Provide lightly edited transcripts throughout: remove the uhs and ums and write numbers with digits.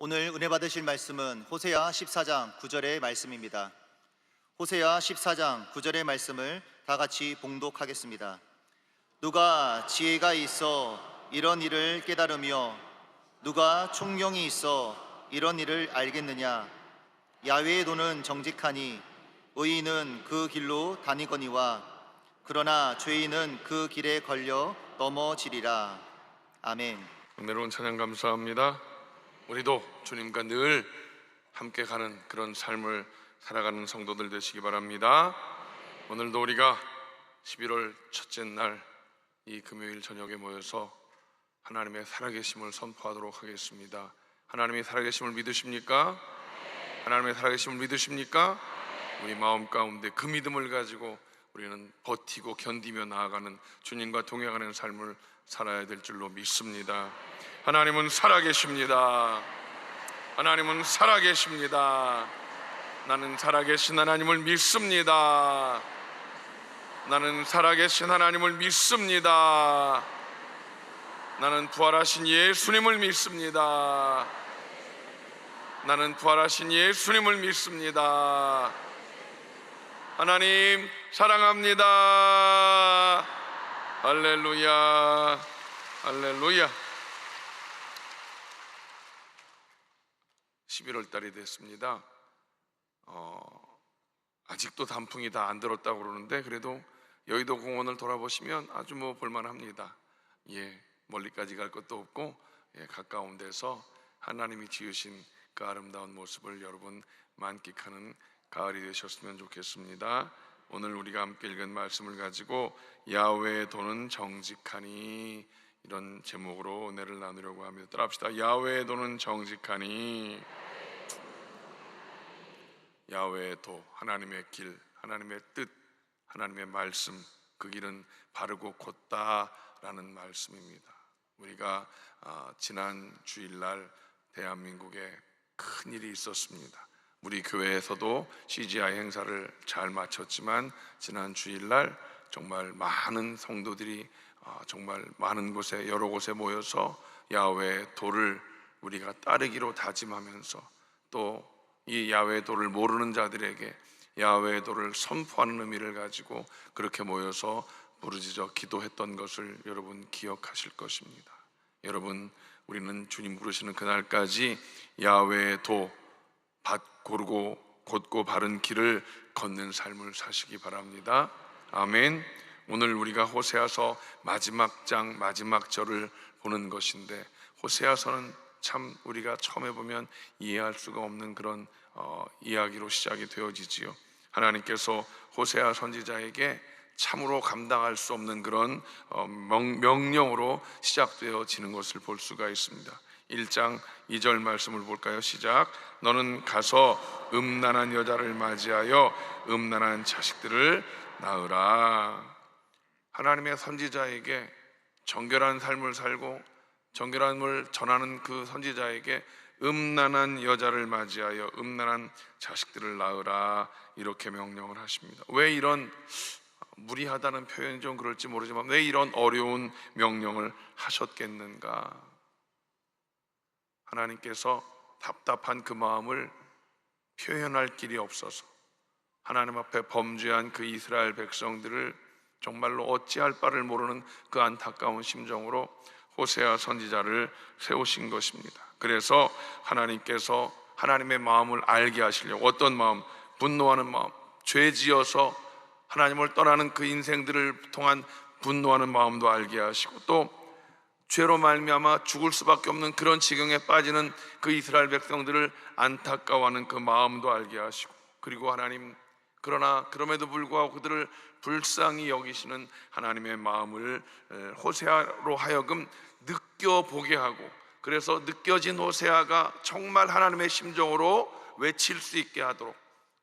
오늘 은혜 받으실 말씀은 호세아 14장 9절의 말씀입니다. 호세아 14장 9절의 말씀을 다 같이 봉독하겠습니다. 누가 지혜가 있어 이런 일을 깨달으며 누가 총명이 있어 이런 일을 알겠느냐. 야훼의 도는 정직하니 의인은 그 길로 다니거니와 그러나 죄인은 그 길에 걸려 넘어지리라. 아멘. 은혜로운 찬양 감사합니다. 우리도 주님과 늘 함께 가는 그런 삶을 살아가는 성도들 되시기 바랍니다. 오늘도 우리가 11월 첫째 날 이 금요일 저녁에 모여서 하나님의 살아계심을 선포하도록 하겠습니다. 하나님의 살아계심을 믿으십니까? 하나님의 살아계심을 믿으십니까? 우리 마음 가운데 그 믿음을 가지고 우리는 버티고 견디며 나아가는, 주님과 동행하는 삶을 살아야 될 줄로 믿습니다. 하나님은 살아계십니다. 하나님은 살아계십니다. 나는 살아계신 하나님을 믿습니다. 나는 살아계신 하나님을 믿습니다. 나는 부활하신 예수님을 믿습니다. 나는 부활하신 예수님을 믿습니다. 하나님 사랑합니다. 할렐루야, 할렐루야. 11월 달이 됐습니다. 아직도 단풍이 다 안 들었다고 그러는데 그래도 여의도 공원을 돌아보시면 아주 볼만합니다. 멀리까지 갈 것도 없고 가까운 데서 하나님이 지으신 그 아름다운 모습을 여러분 만끽하는 가을이 되셨으면 좋겠습니다. 오늘 우리가 함께 읽은 말씀을 가지고 야훼의 도는 정직하니, 이런 제목으로 은혜를 나누려고 합니다. 따라합시다. 야훼의 도는 정직하니. 야훼의 도, 하나님의 길, 하나님의 뜻, 하나님의 말씀, 그 길은 바르고 곧다라는 말씀입니다. 우리가 지난 주일날 대한민국에 큰 일이 있었습니다. 우리 교회에서도 CGI 행사를 잘 마쳤지만 지난 주일날 정말 많은 성도들이 정말 많은 곳에, 여러 곳에 모여서 야훼의 도를 우리가 따르기로 다짐하면서 또 이 야훼의 도를 모르는 자들에게 야훼의 도를 선포하는 의미를 가지고 그렇게 모여서 부르짖어 기도했던 것을 여러분 기억하실 것입니다. 여러분, 우리는 주님 부르시는 그날까지 야훼의 도, 고르고 곧고 바른 길을 걷는 삶을 사시기 바랍니다. 아멘. 오늘 우리가 호세아서 마지막 장 마지막 절을 보는 것인데, 호세아서는 참 우리가 처음에 보면 이해할 수가 없는 그런 이야기로 시작이 되어지지요. 하나님께서 호세아 선지자에게 참으로 감당할 수 없는 그런 명령으로 시작되어지는 것을 볼 수가 있습니다. 1장 2절 말씀을 볼까요? 시작. 너는 가서 음란한 여자를 맞이하여 음란한 자식들을 낳으라. 하나님의 선지자에게 정결한 삶을 살고 정결함을 전하는 그 선지자에게 음란한 여자를 맞이하여 음란한 자식들을 낳으라, 이렇게 명령을 하십니다. 왜 이런, 무리하다는 표현이 좀 그럴지 모르지만 왜 이런 어려운 명령을 하셨겠는가? 하나님께서 답답한 그 마음을 표현할 길이 없어서 하나님 앞에 범죄한 그 이스라엘 백성들을 정말로 어찌할 바를 모르는 그 안타까운 심정으로 호세아 선지자를 세우신 것입니다. 그래서 하나님께서 하나님의 마음을 알게 하시려고, 어떤 마음? 분노하는 마음, 죄 지어서 하나님을 떠나는 그 인생들을 통한 분노하는 마음도 알게 하시고, 또 죄로 말미암아 죽을 수밖에 없는 그런 지경에 빠지는 그 이스라엘 백성들을 안타까워하는 그 마음도 알게 하시고, 그리고 하나님, 그러나 그럼에도 불구하고 그들을 불쌍히 여기시는 하나님의 마음을 호세아로 하여금 느껴보게 하고, 그래서 느껴진 호세아가 정말 하나님의 심정으로 외칠 수 있게 하도록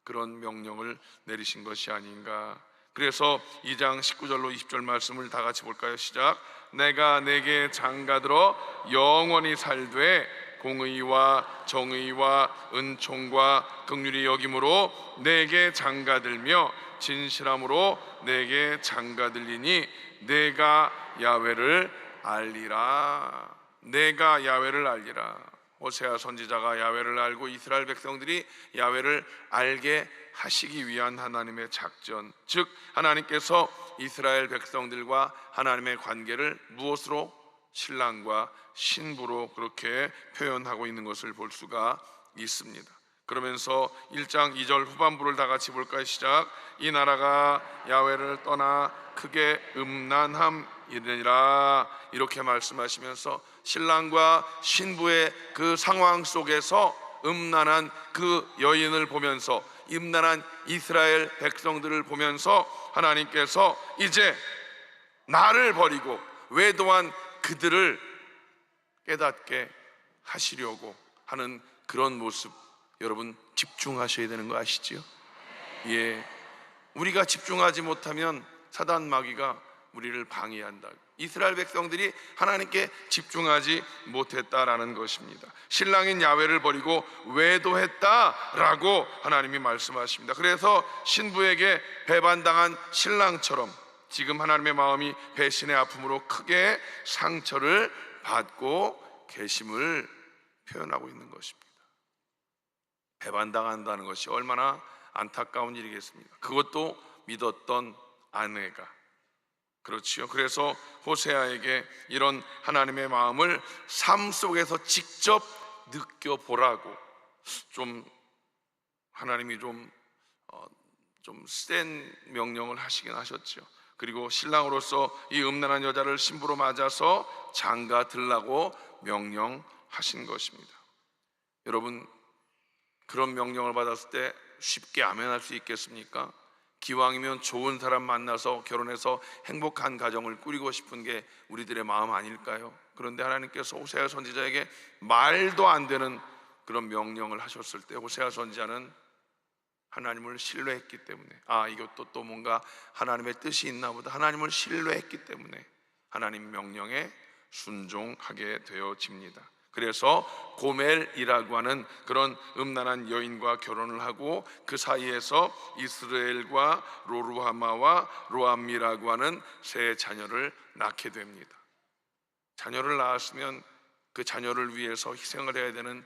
그런 명령을 내리신 것이 아닌가. 그래서 2장 19절로 20절 말씀을 다 같이 볼까요? 시작. 내가 내게 장가들어 영원히 살되 공의와 정의와 은총과 긍휼히 여김으로 내게 장가들며 진실함으로 내게 장가들리니 내가 야훼를 알리라. 내가 야훼를 알리라. 호세아 선지자가 야훼를 알고 이스라엘 백성들이 야훼를 알게 하시기 위한 하나님의 작전, 즉 하나님께서 이스라엘 백성들과 하나님의 관계를 무엇으로? 신랑과 신부로 그렇게 표현하고 있는 것을 볼 수가 있습니다. 그러면서 1장 2절 후반부를 다 같이 볼까요? 시작. 이 나라가 야훼를 떠나 크게 음란함이니라, 이렇게 말씀하시면서 신랑과 신부의 그 상황 속에서 음란한 그 여인을 보면서, 음란한 이스라엘 백성들을 보면서 하나님께서 이제 나를 버리고 외도한 그들을 깨닫게 하시려고 하는 그런 모습, 여러분 집중하셔야 되는 거 아시지요? 예, 우리가 집중하지 못하면 사단 마귀가 우리를 방해한다. 이스라엘 백성들이 하나님께 집중하지 못했다라는 것입니다. 신랑인 야훼를 버리고 외도했다라고 하나님이 말씀하십니다. 그래서 신부에게 배반당한 신랑처럼 지금 하나님의 마음이 배신의 아픔으로 크게 상처를 받고 계심을 표현하고 있는 것입니다. 배반당한다는 것이 얼마나 안타까운 일이겠습니까? 그것도 믿었던 아내가. 그렇지요. 그래서 호세아에게 이런 하나님의 마음을 삶 속에서 직접 느껴보라고 하나님이 좀 센 명령을 하시긴 하셨죠. 그리고 신랑으로서 이 음란한 여자를 신부로 맞아서 장가 들라고 명령하신 것입니다. 여러분, 그런 명령을 받았을 때 쉽게 아멘할 수 있겠습니까? 기왕이면 좋은 사람 만나서 결혼해서 행복한 가정을 꾸리고 싶은 게 우리들의 마음 아닐까요? 그런데 하나님께서 호세아 선지자에게 말도 안 되는 그런 명령을 하셨을 때 호세아 선지자는 하나님을 신뢰했기 때문에, 이것도 또 뭔가 하나님의 뜻이 있나 보다, 하나님을 신뢰했기 때문에 하나님 명령에 순종하게 되어집니다. 그래서 고멜이라고 하는 그런 음란한 여인과 결혼을 하고 그 사이에서 이스라엘과 로루하마와 로암미라고 하는 세 자녀를 낳게 됩니다. 자녀를 낳았으면 그 자녀를 위해서 희생을 해야 되는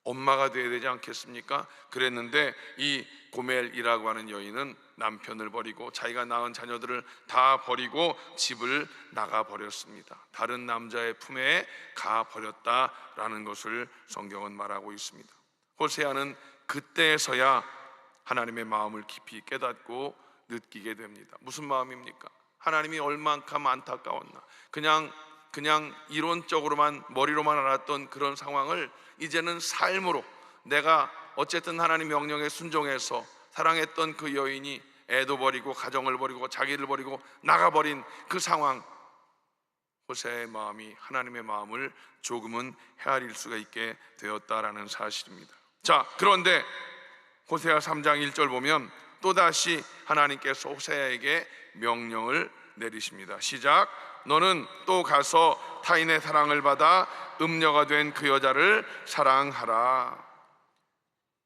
엄마가 되어야 되지 않겠습니까? 그랬는데 이 고멜이라고 하는 여인은 남편을 버리고 자기가 낳은 자녀들을 다 버리고 집을 나가 버렸습니다. 다른 남자의 품에 가 버렸다라는 것을 성경은 말하고 있습니다. 호세아는 그때서야 하나님의 마음을 깊이 깨닫고 느끼게 됩니다. 무슨 마음입니까? 하나님이 얼만큼 안타까웠나. 그냥 이론적으로만, 머리로만 알았던 그런 상황을 이제는 삶으로, 내가 어쨌든 하나님 명령에 순종해서 사랑했던 그 여인이 애도 버리고 가정을 버리고 자기를 버리고 나가버린 그 상황, 호세아의 마음이 하나님의 마음을 조금은 헤아릴 수가 있게 되었다라는 사실입니다. 자, 그런데 호세아 3장 1절 보면 또다시 하나님께서 호세아에게 명령을 내리십니다. 시작. 너는 또 가서 타인의 사랑을 받아 음녀가 된 그 여자를 사랑하라.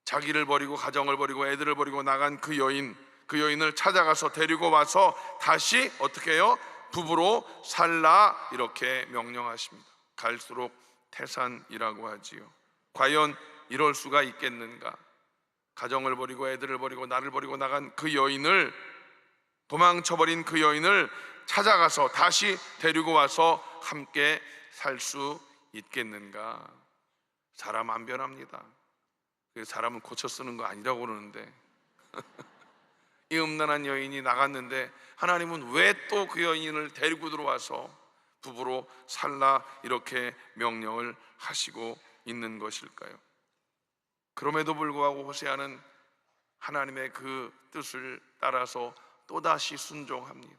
자기를 버리고 가정을 버리고 애들을 버리고 나간 그 여인을 찾아가서 데리고 와서 다시 어떻게 해요? 부부로 살라, 이렇게 명령하십니다. 갈수록 태산이라고 하지요. 과연 이럴 수가 있겠는가? 가정을 버리고 애들을 버리고 나를 버리고 나간 그 여인을, 도망쳐버린 그 여인을 찾아가서 다시 데리고 와서 함께 살 수 있겠는가? 사람 안 변합니다. 사람은 고쳐 쓰는 거 아니라고 그러는데 이 음란한 여인이 나갔는데 하나님은 왜 또 그 여인을 데리고 들어와서 부부로 살라 이렇게 명령을 하시고 있는 것일까요? 그럼에도 불구하고 호세아는 하나님의 그 뜻을 따라서 또다시 순종합니다.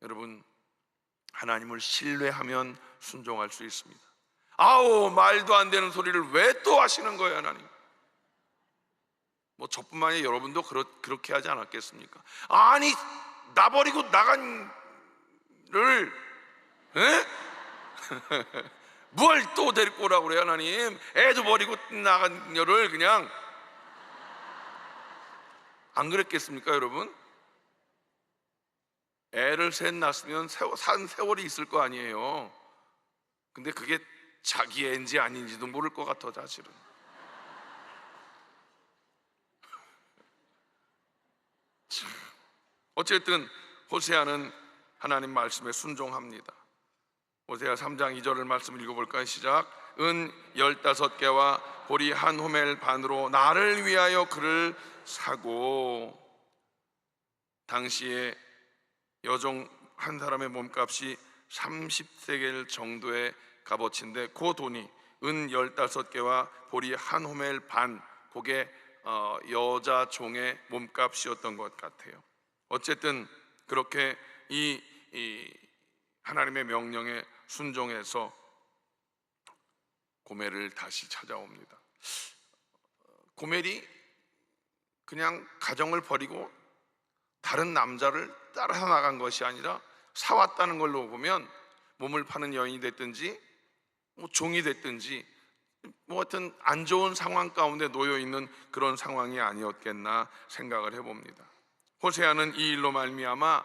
여러분, 하나님을 신뢰하면 순종할 수 있습니다. 말도 안 되는 소리를 왜 또 하시는 거예요, 하나님? 저뿐만 아니라 여러분도 그렇게 하지 않았겠습니까? 아니, 나 버리고 나간를 뭘 또 데리고 오라고 그래요, 하나님? 애도 버리고 나간 여를 그냥, 안 그랬겠습니까, 여러분? 애를 셋 낳았으면 산 세월이 있을 거 아니에요. 근데 그게 자기 애인지 아닌지도 모를 것 같아 사실은. 어쨌든 호세아는 하나님 말씀에 순종합니다. 호세아 3장 2절 말씀을 읽어볼까요? 시작. 은 15개와 보리 한 호멜 반으로 나를 위하여 그를 사고, 당시에 여종 한 사람의 몸값이 30세겔 정도의 값어치인데 그 돈이 은 15개와 보리 한 호멜 반, 그게 여자 종의 몸값이었던 것 같아요. 어쨌든 그렇게 이 하나님의 명령에 순종해서 고멜을 다시 찾아옵니다. 고멜이 그냥 가정을 버리고 다른 남자를 따라서 나간 것이 아니라 사왔다는 걸로 보면 몸을 파는 여인이 됐든지 종이 됐든지 하여튼 안 좋은 상황 가운데 놓여 있는 그런 상황이 아니었겠나 생각을 해봅니다. 호세아는 이 일로 말미암아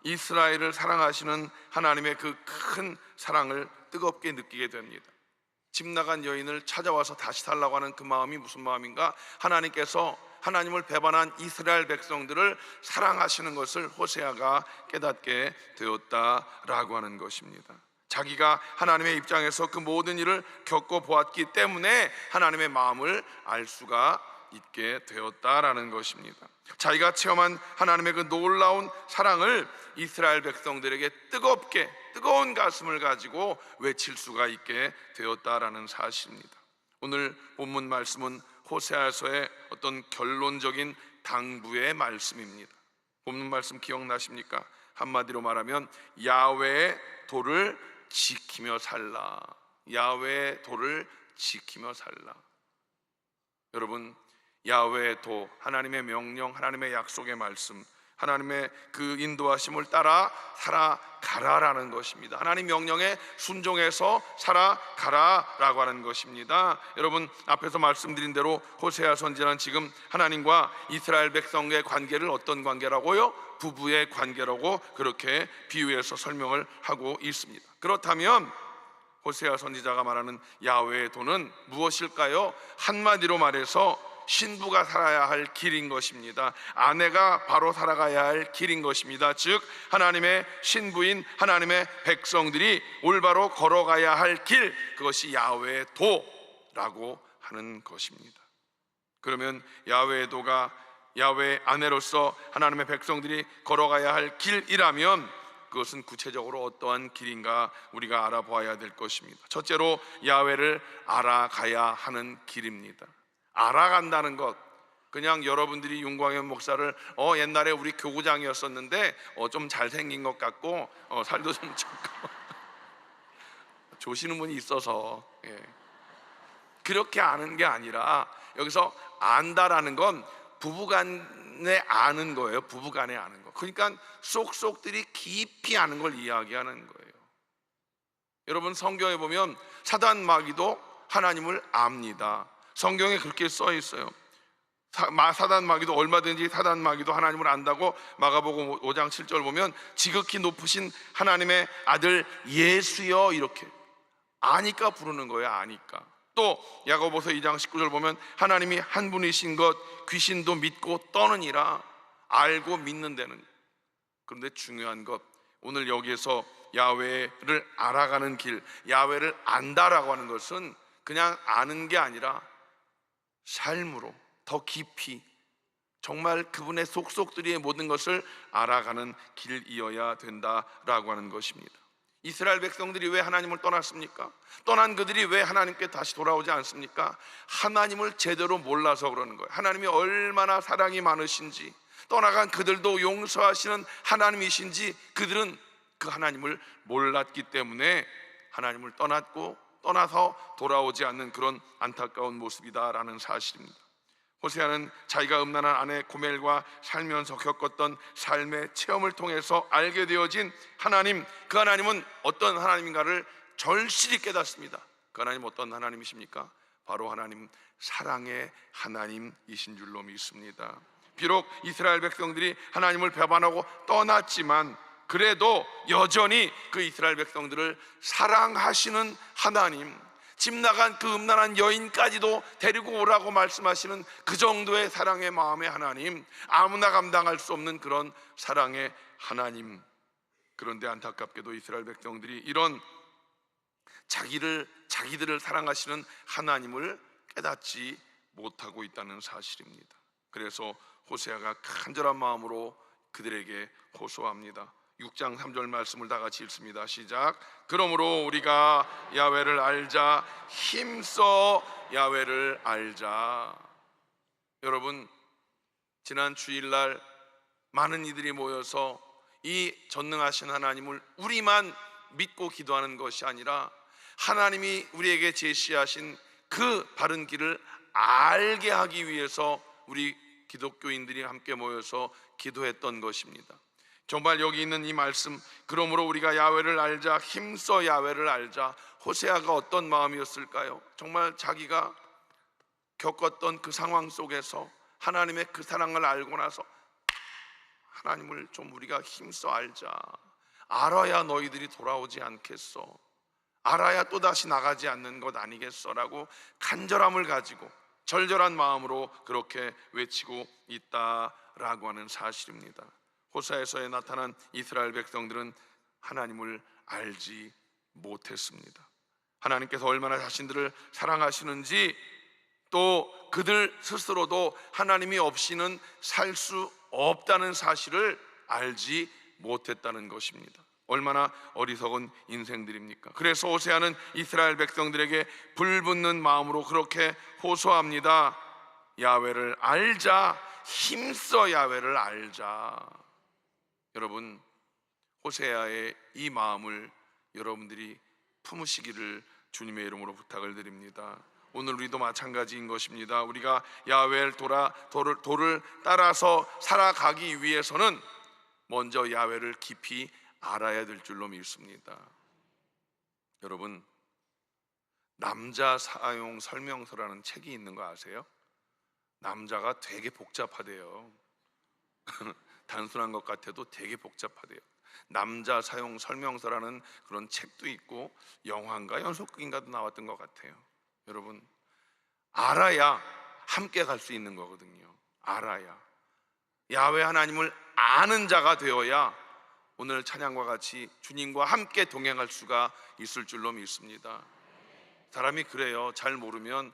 이스라엘을 사랑하시는 하나님의 그 큰 사랑을 뜨겁게 느끼게 됩니다. 집 나간 여인을 찾아와서 다시 달라고 하는 그 마음이 무슨 마음인가? 하나님께서 하나님을 배반한 이스라엘 백성들을 사랑하시는 것을 호세아가 깨닫게 되었다라고 하는 것입니다. 자기가 하나님의 입장에서 그 모든 일을 겪어보았기 때문에 하나님의 마음을 알 수가 있게 되었다라는 것입니다. 자기가 체험한 하나님의 그 놀라운 사랑을 이스라엘 백성들에게 뜨거운 가슴을 가지고 외칠 수가 있게 되었다라는 사실입니다. 오늘 본문 말씀은 호세아서의 어떤 결론적인 당부의 말씀입니다. 본문 말씀 기억나십니까? 한마디로 말하면 야훼의 도를 지키며 살라. 야훼의 도를 지키며 살라. 여러분, 야훼의 도, 하나님의 명령, 하나님의 약속의 말씀, 하나님의 그 인도하심을 따라 살아가라라는 것입니다. 하나님 명령에 순종해서 살아가라라고 하는 것입니다. 여러분, 앞에서 말씀드린 대로 호세아 선지자는 지금 하나님과 이스라엘 백성의 관계를 어떤 관계라고요? 부부의 관계라고 그렇게 비유해서 설명을 하고 있습니다. 그렇다면 호세아 선지자가 말하는 야훼의 도는 무엇일까요? 한마디로 말해서 신부가 살아야 할 길인 것입니다. 아내가 바로 살아가야 할 길인 것입니다. 즉 하나님의 신부인 하나님의 백성들이 올바로 걸어가야 할 길, 그것이 야훼의 도라고 하는 것입니다. 그러면 야훼의 도가 야훼의 아내로서 하나님의 백성들이 걸어가야 할 길이라면 그것은 구체적으로 어떠한 길인가 우리가 알아보아야 될 것입니다. 첫째로 야훼를 알아가야 하는 길입니다. 알아간다는 것, 그냥 여러분들이 윤광현 목사를 옛날에 우리 교구장이었었는데 좀 잘생긴 것 같고 살도 좀 좋고 조시는 분이 있어서 그렇게 아는 게 아니라 여기서 안다라는 건 부부간에 아는 거예요. 부부간에 아는 거. 그러니까 쏙쏙들이 깊이 아는 걸 이야기하는 거예요. 여러분, 성경에 보면 사단 마귀도 하나님을 압니다. 성경에 그렇게 써 있어요. 사단 마귀도 얼마든지 사단 마귀도 하나님을 안다고 마가복음 5장 7절 보면 지극히 높으신 하나님의 아들 예수여, 이렇게 아니까 부르는 거예요. 아니까. 또 야고보서 2장 19절 보면 하나님이 한 분이신 것 귀신도 믿고 떠느니라. 알고 믿는 데는. 그런데 중요한 것, 오늘 여기에서 야훼를 알아가는 길, 야훼를 안다라고 하는 것은 그냥 아는 게 아니라 삶으로 더 깊이 정말 그분의 속속들이의 모든 것을 알아가는 길이어야 된다라고 하는 것입니다. 이스라엘 백성들이 왜 하나님을 떠났습니까? 떠난 그들이 왜 하나님께 다시 돌아오지 않습니까? 하나님을 제대로 몰라서 그러는 거예요. 하나님이 얼마나 사랑이 많으신지, 떠나간 그들도 용서하시는 하나님이신지 그들은 그 하나님을 몰랐기 때문에 하나님을 떠나서 돌아오지 않는 그런 안타까운 모습이다라는 사실입니다. 호세아는 자기가 음란한 아내 고멜과 살면서 겪었던 삶의 체험을 통해서 알게 되어진 하나님, 그 하나님은 어떤 하나님인가를 절실히 깨닫습니다. 그 하나님 어떤 하나님이십니까? 바로 하나님 사랑의 하나님이신 줄로 믿습니다. 비록 이스라엘 백성들이 하나님을 배반하고 떠났지만 그래도 여전히 그 이스라엘 백성들을 사랑하시는 하나님, 집 나간 그 음란한 여인까지도 데리고 오라고 말씀하시는 그 정도의 사랑의 마음의 하나님, 아무나 감당할 수 없는 그런 사랑의 하나님. 그런데 안타깝게도 이스라엘 백성들이 이런 자기들을 사랑하시는 하나님을 깨닫지 못하고 있다는 사실입니다. 그래서 호세아가 간절한 마음으로 그들에게 호소합니다. 6장 3절 말씀을 다 같이 읽습니다. 시작. 그러므로 우리가 야훼를 알자, 힘써 야훼를 알자. 여러분, 지난 주일날 많은 이들이 모여서 이 전능하신 하나님을 우리만 믿고 기도하는 것이 아니라 하나님이 우리에게 제시하신 그 바른 길을 알게 하기 위해서 우리 기독교인들이 함께 모여서 기도했던 것입니다. 정말 여기 있는 이 말씀, 그러므로 우리가 야훼를 알자, 힘써 야훼를 알자. 호세아가 어떤 마음이었을까요? 정말 자기가 겪었던 그 상황 속에서 하나님의 그 사랑을 알고 나서 하나님을 좀 우리가 힘써 알자. 알아야 너희들이 돌아오지 않겠어. 알아야 또다시 나가지 않는 것 아니겠어 라고 간절함을 가지고 절절한 마음으로 그렇게 외치고 있다라고 하는 사실입니다. 호세아에서 나타난 이스라엘 백성들은 하나님을 알지 못했습니다. 하나님께서 얼마나 자신들을 사랑하시는지, 또 그들 스스로도 하나님이 없이는 살 수 없다는 사실을 알지 못했다는 것입니다. 얼마나 어리석은 인생들입니까? 그래서 호세아는 이스라엘 백성들에게 불붙는 마음으로 그렇게 호소합니다. 야훼를 알자, 힘써 야훼를 알자. 여러분, 호세아의 이 마음을 여러분들이 품으시기를 주님의 이름으로 부탁을 드립니다. 오늘 우리도 마찬가지인 것입니다. 우리가 야훼를 도를 따라서 살아가기 위해서는 먼저 야훼를 깊이 알아야 될 줄로 믿습니다. 여러분, 남자 사용 설명서라는 책이 있는 거 아세요? 남자가 되게 복잡하대요. 단순한 것 같아도 되게 복잡하대요. 남자 사용 설명서라는 그런 책도 있고 영화인가 연속극인가도 나왔던 것 같아요. 여러분, 알아야 함께 갈 수 있는 거거든요. 알아야. 야훼 하나님을 아는 자가 되어야 오늘 찬양과 같이 주님과 함께 동행할 수가 있을 줄로 믿습니다. 사람이 그래요. 잘 모르면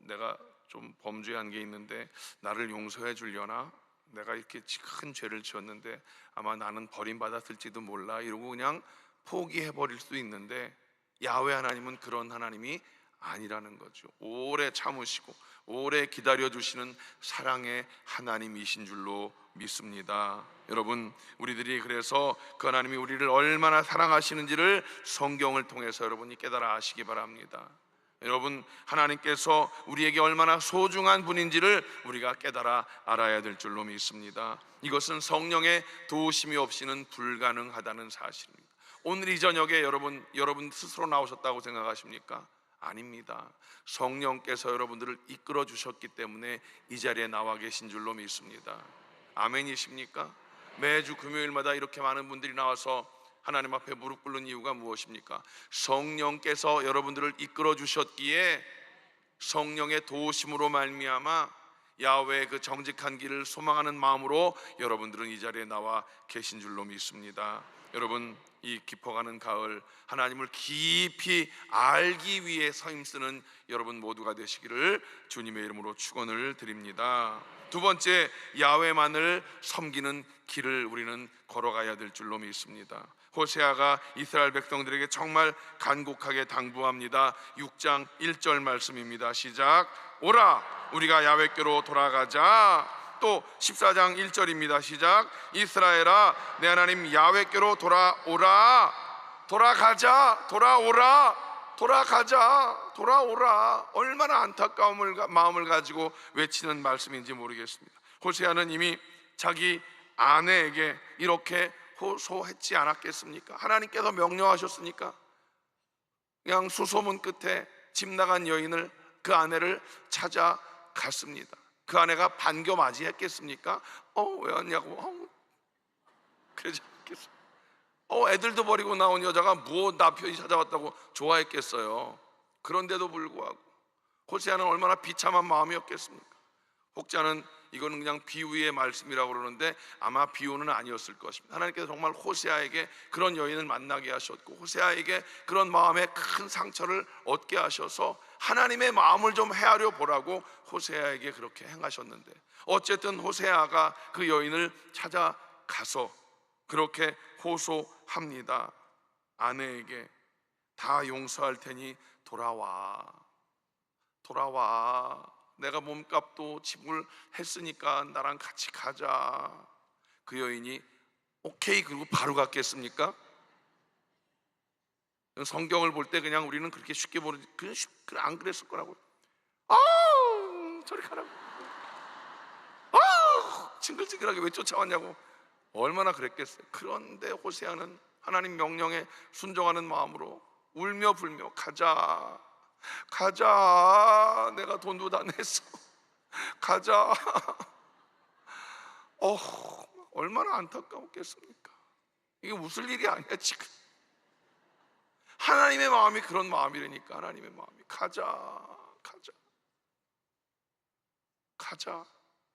내가 좀 범죄한 게 있는데 나를 용서해 주려나? 내가 이렇게 큰 죄를 지었는데 아마 나는 버림받았을지도 몰라, 이러고 그냥 포기해 버릴 수 있는데, 야훼 하나님은 그런 하나님이 아니라는 거죠. 오래 참으시고 오래 기다려 주시는 사랑의 하나님이신 줄로 믿습니다. 여러분, 우리들이 그래서 그 하나님이 우리를 얼마나 사랑하시는지를 성경을 통해서 여러분이 깨달아 아시기 바랍니다. 여러분, 하나님께서 우리에게 얼마나 소중한 분인지를 우리가 깨달아 알아야 될 줄로 믿습니다. 이것은 성령의 도우심이 없이는 불가능하다는 사실입니다. 오늘 이 저녁에 여러분 스스로 나오셨다고 생각하십니까? 아닙니다. 성령께서 여러분들을 이끌어 주셨기 때문에 이 자리에 나와 계신 줄로 믿습니다. 아멘이십니까? 매주 금요일마다 이렇게 많은 분들이 나와서 하나님 앞에 무릎 꿇는 이유가 무엇입니까? 성령께서 여러분들을 이끌어 주셨기에 성령의 도우심으로 말미암아 야훼의 그 정직한 길을 소망하는 마음으로 여러분들은 이 자리에 나와 계신 줄로 믿습니다. 여러분, 이 깊어가는 가을, 하나님을 깊이 알기 위해 서 힘쓰는 여러분 모두가 되시기를 주님의 이름으로 축원을 드립니다. 두 번째, 야훼만을 섬기는 길을 우리는 걸어가야 될 줄로 믿습니다. 호세아가 이스라엘 백성들에게 정말 간곡하게 당부합니다. 6장 1절 말씀입니다. 시작. 오라, 우리가 야훼께로 돌아가자. 또 14장 1절입니다. 시작. 이스라엘아, 내 하나님 야훼께로 돌아오라. 돌아가자. 돌아오라. 돌아가자. 돌아오라. 얼마나 안타까운 마음을 가지고 외치는 말씀인지 모르겠습니다. 호세아는 이미 자기 아내에게 이렇게 호소했지 않았겠습니까? 하나님께서 명령하셨으니까 그냥 수소문 끝에 집 나간 여인을, 그 아내를 찾아갔습니다. 그 아내가 반겨 맞이했겠습니까? 왜 왔냐고 그러지 않겠어요? 애들도 버리고 나온 여자가 무엇 남편이 찾아왔다고 좋아했겠어요? 그런데도 불구하고 호세아는 얼마나 비참한 마음이었겠습니까? 혹자는 이거는 그냥 비유의 말씀이라고 그러는데 아마 비유는 아니었을 것입니다. 하나님께서 정말 호세아에게 그런 여인을 만나게 하셨고 호세아에게 그런 마음의 큰 상처를 얻게 하셔서 하나님의 마음을 좀 헤아려 보라고 호세아에게 그렇게 행하셨는데, 어쨌든 호세아가 그 여인을 찾아가서 그렇게 호소합니다. 아내에게 다 용서할 테니 돌아와. 내가 몸값도 지불했으니까 나랑 같이 가자. 그 여인이 오케이 그리고 바로 갔겠습니까? 성경을 볼 때 그냥 우리는 그렇게 쉽게 보는, 그냥 안 그랬을 거라고요. 저리 가라고. 징글징글하게 왜 쫓아왔냐고 얼마나 그랬겠어요. 그런데 호세아는 하나님 명령에 순종하는 마음으로 울며 불며 가자. 내가 돈도 다 냈어. 가자. 얼마나 안타까웠겠습니까? 이게 웃을 일이 아니야 지금. 하나님의 마음이 그런 마음이라니까. 하나님의 마음이 가자.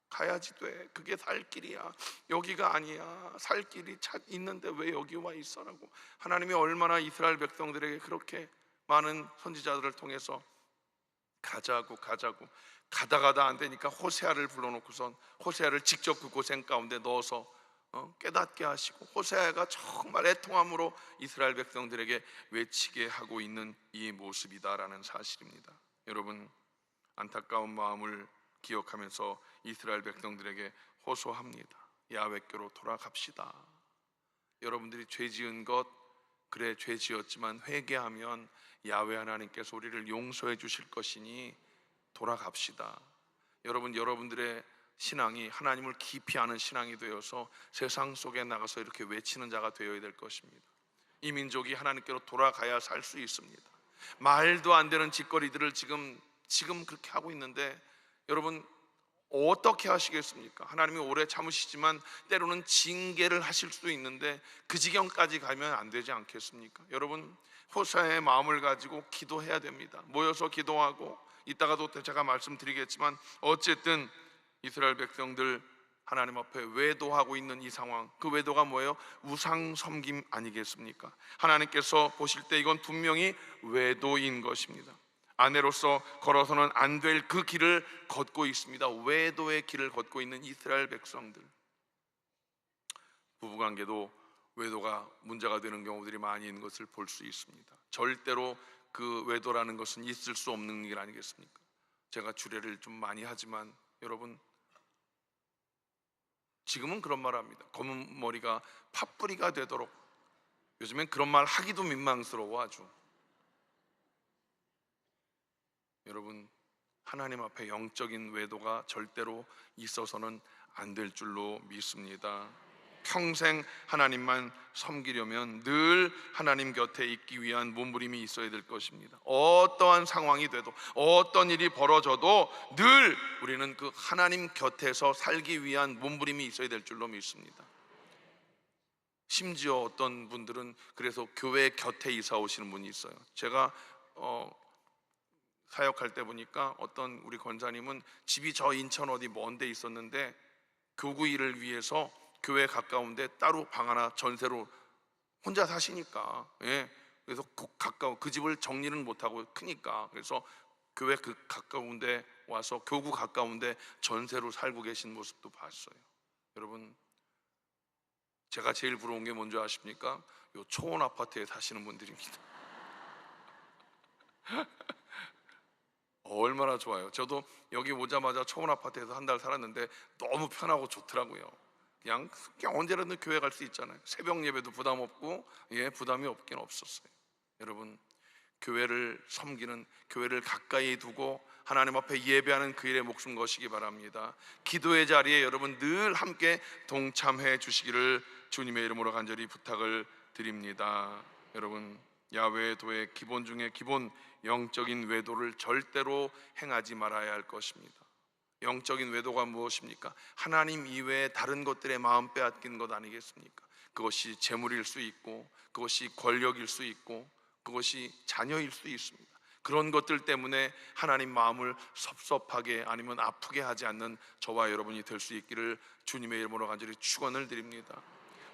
가야지 돼. 그게 살 길이야. 여기가 아니야. 살 길이 있는데 왜 여기 와 있어라고 하나님이 얼마나 이스라엘 백성들에게 그렇게 많은 선지자들을 통해서 가자고 가다가다 안 되니까 호세아를 불러놓고선 호세아를 직접 그 고생 가운데 넣어서 깨닫게 하시고 호세아가 정말 애통함으로 이스라엘 백성들에게 외치게 하고 있는 이 모습이다라는 사실입니다. 여러분, 안타까운 마음을 기억하면서 이스라엘 백성들에게 호소합니다. 야훼께로 돌아갑시다. 여러분들이 죄 지은 것, 그래 죄 지었지만 회개하면 야훼 하나님께서 우리를 용서해 주실 것이니 돌아갑시다. 여러분들의 신앙이 하나님을 깊이 아는 신앙이 되어서 세상 속에 나가서 이렇게 외치는 자가 되어야 될 것입니다. 이 민족이 하나님께로 돌아가야 살 수 있습니다. 말도 안 되는 짓거리들을 지금 그렇게 하고 있는데 여러분 어떻게 하시겠습니까? 하나님이 오래 참으시지만 때로는 징계를 하실 수도 있는데 그 지경까지 가면 안 되지 않겠습니까? 여러분, 호세아의 마음을 가지고 기도해야 됩니다. 모여서 기도하고, 이따가도 제가 말씀드리겠지만 어쨌든 이스라엘 백성들 하나님 앞에 외도하고 있는 이 상황, 그 외도가 뭐예요? 우상 섬김 아니겠습니까? 하나님께서 보실 때 이건 분명히 외도인 것입니다. 아내로서 걸어서는 안 될 그 길을 걷고 있습니다. 외도의 길을 걷고 있는 이스라엘 백성들. 부부관계도 외도가 문제가 되는 경우들이 많이 있는 것을 볼 수 있습니다. 절대로 그 외도라는 것은 있을 수 없는 일 아니겠습니까? 제가 주례를 좀 많이 하지만 여러분, 지금은 그런 말 합니다. 검은 머리가 팥뿌리가 되도록. 요즘엔 그런 말 하기도 민망스러워 아주. 여러분, 하나님 앞에 영적인 외도가 절대로 있어서는 안 될 줄로 믿습니다. 평생 하나님만 섬기려면 늘 하나님 곁에 있기 위한 몸부림이 있어야 될 것입니다. 어떠한 상황이 돼도, 어떤 일이 벌어져도 늘 우리는 그 하나님 곁에서 살기 위한 몸부림이 있어야 될 줄로 믿습니다. 심지어 어떤 분들은 그래서 교회 곁에 이사 오시는 분이 있어요. 제가 사역할 때 보니까 어떤 우리 권사님은 집이 저 인천 어디 먼 데 있었는데 교구 일을 위해서 교회 가까운데 따로 방 하나 전세로 혼자 사시니까, 그래서 가까운 그 집을 정리는 못하고 크니까, 그래서 교회 그 가까운데 와서 교구 가까운데 전세로 살고 계신 모습도 봤어요. 여러분, 제가 제일 부러운 게 뭔지 아십니까? 요 초원 아파트에 사시는 분들입니다. 얼마나 좋아요. 저도 여기 오자마자 초원 아파트에서 한 달 살았는데 너무 편하고 좋더라고요. 그냥 언제라도 교회 갈 수 있잖아요. 새벽 예배도 부담 없고, 부담이 없긴 없었어요. 여러분, 교회를 섬기는, 교회를 가까이 두고 하나님 앞에 예배하는 그 일에 목숨 거시기 바랍니다. 기도의 자리에 여러분 늘 함께 동참해 주시기를 주님의 이름으로 간절히 부탁을 드립니다. 여러분, 야훼도의 기본 중에 기본, 영적인 외도를 절대로 행하지 말아야 할 것입니다. 영적인 외도가 무엇입니까? 하나님 이외에 다른 것들의 마음 빼앗긴 것 아니겠습니까? 그것이 재물일 수 있고, 그것이 권력일 수 있고, 그것이 자녀일 수 있습니다. 그런 것들 때문에 하나님 마음을 섭섭하게 아니면 아프게 하지 않는 저와 여러분이 될 수 있기를 주님의 이름으로 간절히 축원을 드립니다.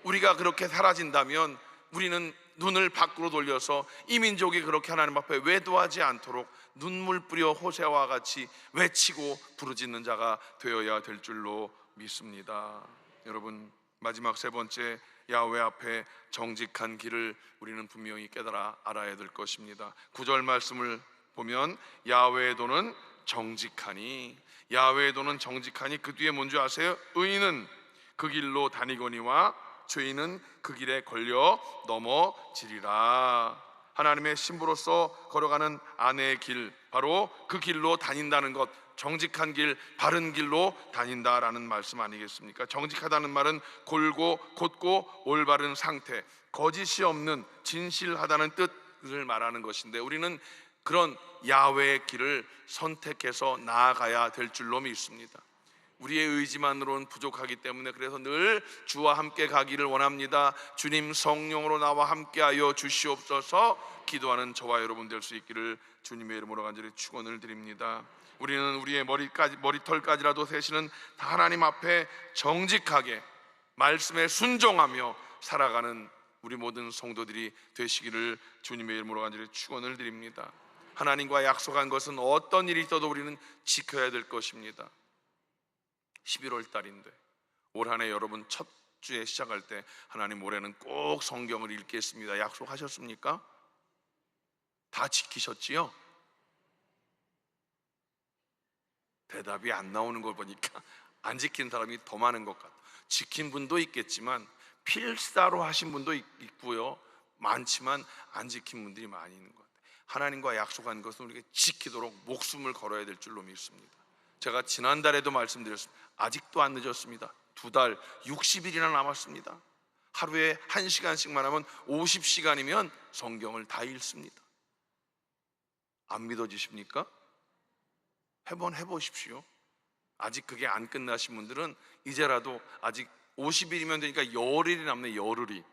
우리가 그렇게 사라진다면 우리는 눈을 밖으로 돌려서 이 민족이 그렇게 하나님 앞에 외도하지 않도록 눈물 뿌려 호세아와 같이 외치고 부르짖는 자가 되어야 될 줄로 믿습니다. 여러분, 마지막 세 번째, 야훼 앞에 정직한 길을 우리는 분명히 깨달아 알아야 될 것입니다. 9절 말씀을 보면 야훼의 도는 정직하니, 야훼의 도는 정직하니, 그 뒤에 뭔지 아세요? 의인은 그 길로 다니거니와 죄인은 그 길에 걸려 넘어지리라. 하나님의 신부로서 걸어가는 아내의 길, 바로 그 길로 다닌다는 것, 정직한 길, 바른 길로 다닌다라는 말씀 아니겠습니까? 정직하다는 말은 골고 곧고 올바른 상태, 거짓이 없는 진실하다는 뜻을 말하는 것인데, 우리는 그런 야훼의 길을 선택해서 나아가야 될 줄로 믿습니다. 우리의 의지만으로는 부족하기 때문에 그래서 늘 주와 함께 가기를 원합니다. 주님 성령으로 나와 함께하여 주시옵소서 기도하는 저와 여러분 될 수 있기를 주님의 이름으로 간절히 축원을 드립니다. 우리는 우리의 머리털까지라도 세시는 하나님 앞에 정직하게 말씀에 순종하며 살아가는 우리 모든 성도들이 되시기를 주님의 이름으로 간절히 축원을 드립니다. 하나님과 약속한 것은 어떤 일이 있어도 우리는 지켜야 될 것입니다. 11월 달인데 올 한 해 여러분 첫 주에 시작할 때 하나님 올해는 꼭 성경을 읽겠습니다 약속하셨습니까? 다 지키셨지요? 대답이 안 나오는 걸 보니까 안 지킨 사람이 더 많은 것 같아요. 지킨 분도 있겠지만 필사로 하신 분도 있고요, 많지만 안 지킨 분들이 많이 있는 것 같아요. 하나님과 약속한 것은 우리가 지키도록 목숨을 걸어야 될 줄로 믿습니다. 제가 지난달에도 말씀드렸습니다. 아직도 안 늦었습니다. 2달 60일이나 남았습니다. 하루에 1시간씩만 하면 50시간이면 성경을 다 읽습니다. 안 믿어지십니까? 한번 해보십시오. 아직 그게 안 끝나신 분들은 이제라도 아직 50일이면 되니까 열흘이 남네, 열흘이.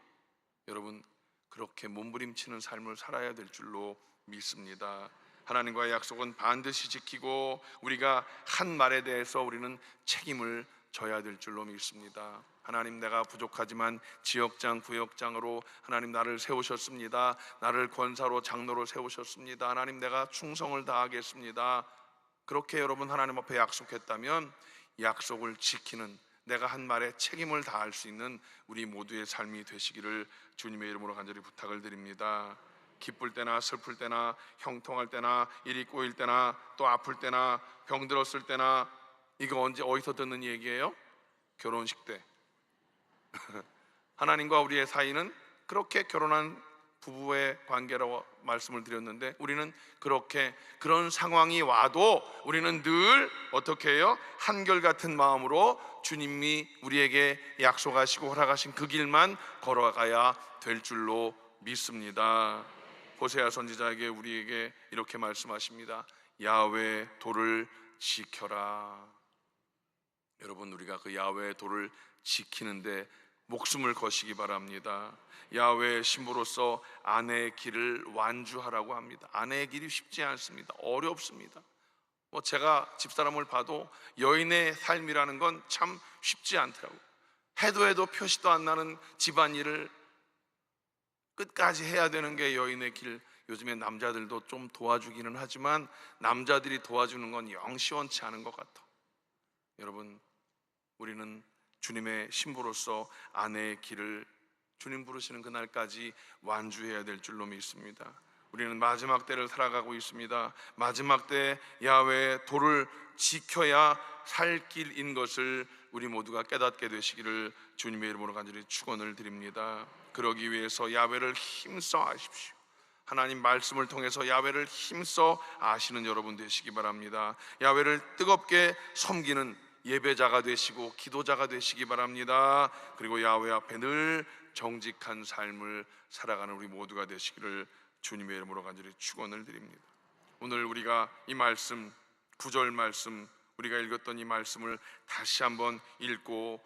여러분, 그렇게 몸부림치는 삶을 살아야 될 줄로 믿습니다. 하나님과의 약속은 반드시 지키고 우리가 한 말에 대해서 우리는 책임을 져야 될 줄로 믿습니다. 하나님, 내가 부족하지만 지역장 구역장으로 하나님 나를 세우셨습니다. 나를 권사로 장로로 세우셨습니다. 하나님, 내가 충성을 다하겠습니다. 그렇게 여러분 하나님 앞에 약속했다면 약속을 지키는, 내가 한 말에 책임을 다할 수 있는 우리 모두의 삶이 되시기를 주님의 이름으로 간절히 부탁을 드립니다. 기쁠 때나 슬플 때나 형통할 때나 일이 꼬일 때나 또 아플 때나 병들었을 때나, 이거 언제 어디서 듣는 얘기예요? 결혼식 때. 하나님과 우리의 사이는 그렇게 결혼한 부부의 관계라고 말씀을 드렸는데, 우리는 그렇게 그런 상황이 와도 우리는 늘 어떻게 해요? 한결같은 마음으로 주님이 우리에게 약속하시고 허락하신 그 길만 걸어가야 될 줄로 믿습니다. 호세아 선지자에게 우리에게 이렇게 말씀하십니다. 야훼 도를 지켜라. 여러분, 우리가 그 야훼 도를 지키는데 목숨을 거시기 바랍니다. 야훼의 신부로서 아내의 길을 완주하라고 합니다. 아내의 길이 쉽지 않습니다. 어렵습니다. 제가 집사람을 봐도 여인의 삶이라는 건 참 쉽지 않더라고요. 해도 표시도 안 나는 집안일을 끝까지 해야 되는 게 여인의 길. 요즘에 남자들도 좀 도와주기는 하지만 남자들이 도와주는 건 영 시원치 않은 것 같아. 여러분, 우리는 주님의 신부로서 아내의 길을 주님 부르시는 그날까지 완주해야 될 줄로 믿습니다. 우리는 마지막 때를 살아가고 있습니다. 마지막 때 야훼의 도를 지켜야 살 길인 것을 우리 모두가 깨닫게 되시기를 주님의 이름으로 간절히 축원을 드립니다. 그러기 위해서 야훼를 힘써 아십시오. 하나님 말씀을 통해서 야훼를 힘써 아시는 여러분 되시기 바랍니다. 야훼를 뜨겁게 섬기는 예배자가 되시고 기도자가 되시기 바랍니다. 그리고 야훼 앞에 늘 정직한 삶을 살아가는 우리 모두가 되시기를 주님의 이름으로 간절히 축원을 드립니다. 오늘 우리가 이 말씀, 9절 말씀, 우리가 읽었던 이 말씀을 다시 한번 읽고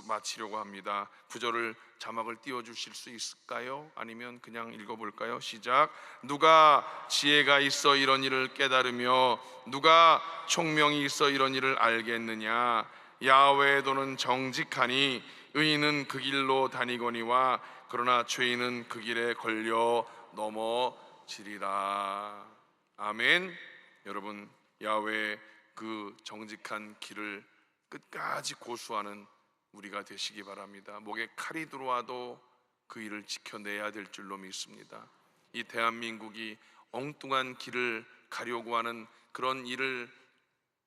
마치려고 합니다. 구절을 자막을 띄워주실 수 있을까요? 아니면 그냥 읽어볼까요? 시작. 누가 지혜가 있어 이런 일을 깨달으며 누가 총명이 있어 이런 일을 알겠느냐? 야훼의 도는 정직하니 의인은 그 길로 다니거니와 그러나 죄인은 그 길에 걸려 넘어지리라. 아멘. 여러분, 야훼의 그 정직한 길을 끝까지 고수하는 우리가 되시기 바랍니다. 목에 칼이 들어와도 그 일을 지켜내야 될 줄로 믿습니다. 이 대한민국이 엉뚱한 길을 가려고 하는 그런 일을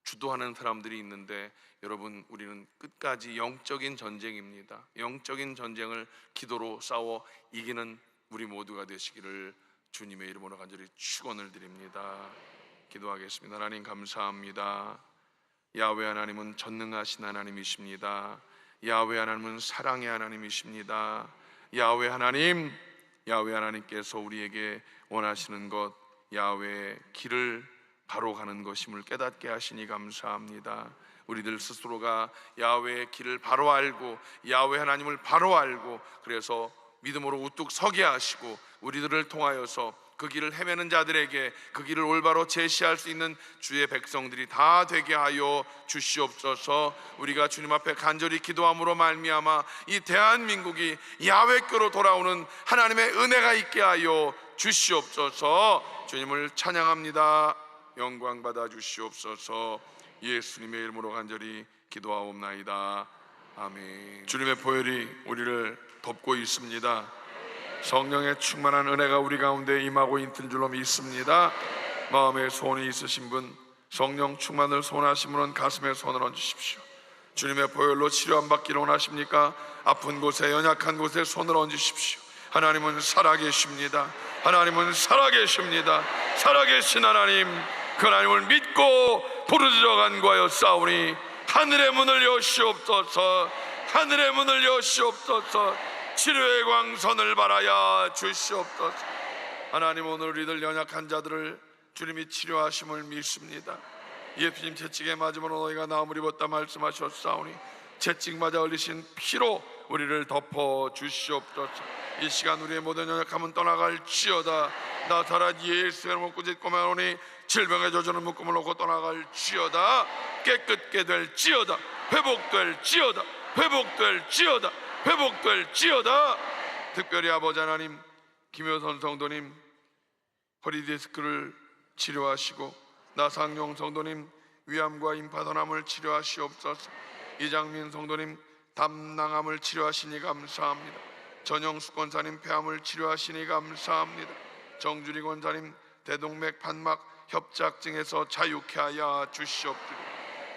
주도하는 사람들이 있는데, 여러분, 우리는 끝까지 영적인 전쟁입니다. 영적인 전쟁을 기도로 싸워 이기는 우리 모두가 되시기를 주님의 이름으로 간절히 축원을 드립니다. 기도하겠습니다. 하나님 감사합니다. 야훼 하나님은 전능하신 하나님이십니다. 야훼 하나님은 사랑의 하나님이십니다. 야훼 하나님께서 우리에게 원하시는 것, 야훼의 길을 바로 가는 것임을 깨닫게 하시니 감사합니다. 우리들 스스로가 야훼의 길을 바로 알고 야훼 하나님을 바로 알고 그래서 믿음으로 우뚝 서게 하시고 우리들을 통하여서 그 길을 헤매는 자들에게 그 길을 올바로 제시할 수 있는 주의 백성들이 다 되게 하여 주시옵소서. 우리가 주님 앞에 간절히 기도함으로 말미암아 이 대한민국이 야훼교로 돌아오는 하나님의 은혜가 있게 하여 주시옵소서. 주님을 찬양합니다. 영광 받아 주시옵소서. 예수님의 이름으로 간절히 기도하옵나이다. 아멘. 주님의 보혈이 우리를 덮고 있습니다. 성령의 충만한 은혜가 우리 가운데 임하고 있는 줄로 믿습니다. 마음에 소원이 있으신 분, 성령 충만을 소원하신 분은 가슴에 손을 얹으십시오. 주님의 보혈로 치료 안 받기를 원하십니까? 아픈 곳에, 연약한 곳에 손을 얹으십시오. 하나님은 살아계십니다. 하나님은 살아계십니다. 살아계신 하나님, 그 하나님을 믿고 부르짖어 간구하여 싸우니 하늘의 문을 여시옵소서. 하늘의 문을 여시옵소서. 치료의 광선을 바라야 주시옵소서. 하나님, 오늘 우리들 연약한 자들을 주님이 치료하심을 믿습니다. 예수님 채찍에 맞으므로 너희가 나음을 입었다 말씀하셨사오니 채찍 맞아 흘리신 피로 우리를 덮어 주시옵소서. 이 시간 우리의 모든 연약함은 떠나갈지어다. 나사렛 예수의 이름으로 꾸짖고 말하오니 질병의 저주는 묶음을 놓고 떠나갈지어다. 깨끗게 될지어다. 회복될지어다. 회복될지어다. 회복될지어다. 특별히 아버지 하나님, 김효선 성도님 허리디스크를 치료하시고 나상용 성도님 위암과 임파선암을 치료하시옵소서. 이장민 성도님 담낭암을 치료하시니 감사합니다. 전영숙 권사님 폐암을 치료하시니 감사합니다. 정주리 권사님 대동맥 판막 협착증에서 자유케 하여 주시옵소서.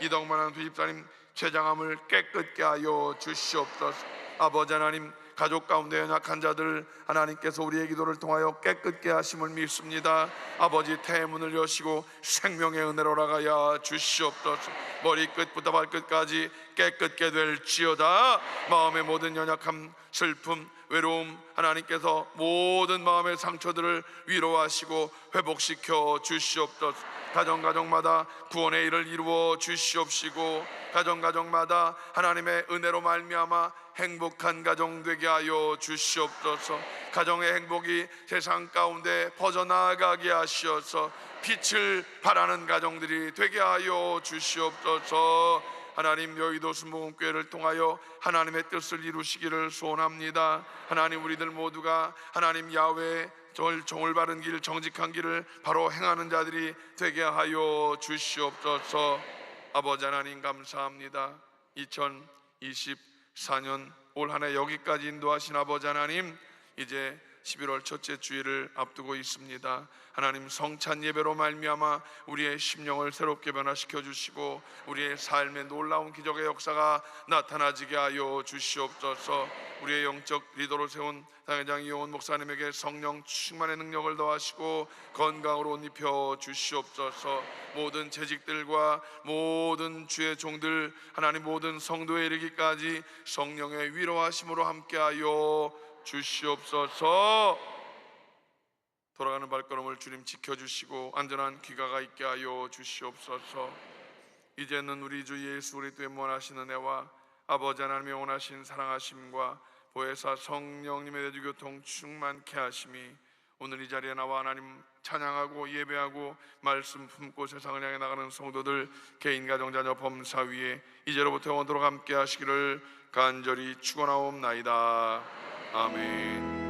이덕만한 수집사님 췌장암을 깨끗게 하여 주시옵소서. 아버지 하나님, 가족 가운데 연약한 자들 하나님께서 우리의 기도를 통하여 깨끗게 하심을 믿습니다. 아버지, 태문을 여시고 생명의 은혜로 나가야 주시옵소서. 머리끝부터 발끝까지 깨끗게 될지어다. 마음의 모든 연약함, 슬픔, 외로움 하나님께서 모든 마음의 상처들을 위로하시고 회복시켜 주시옵소서. 가정가정마다 구원의 일을 이루어 주시옵시고 가정가정마다 하나님의 은혜로 말미암아 행복한 가정 되게 하여 주시옵소서. 가정의 행복이 세상 가운데 퍼져나가게 하시어서 빛을 발하는 가정들이 되게 하여 주시옵소서. 하나님, 여의도 순복음교회를 통하여 하나님의 뜻을 이루시기를 소원합니다. 하나님, 우리들 모두가 하나님 야훼 정을 바른 길, 정직한 길을 바로 행하는 자들이 되게 하여 주시옵소서. 아버지 하나님 감사합니다. 2024년 올 한 해 여기까지 인도하신 아버지 하나님, 이제 11월 첫째 주일을 앞두고 있습니다. 하나님, 성찬 예배로 말미암아 우리의 심령을 새롭게 변화시켜 주시고 우리의 삶에 놀라운 기적의 역사가 나타나지게 하여 주시옵소서. 우리의 영적 리더로 세운 당회장 이용원 목사님에게 성령 충만의 능력을 더하시고 건강으로 옷 입혀 주시옵소서. 모든 재직들과 모든 주의 종들 하나님, 모든 성도에 이르기까지 성령의 위로하심으로 함께하여 주시옵소서. 돌아가는 발걸음을 주님 지켜주시고 안전한 귀가가 있게 하여 주시옵소서. 이제는 우리 주 예수 그리스도의 무한하신 은혜와 아버지 하나님의 원하신 사랑하심과 보혜사 성령님의 내주 교통 충만케 하심이 오늘 이 자리에 나와 하나님 찬양하고 예배하고 말씀 품고 세상을 향해 나가는 성도들 개인 가정 자녀 범사 위에 이제로부터 영원토록 함께 하시기를 간절히 축원하옵나이다. 아멘.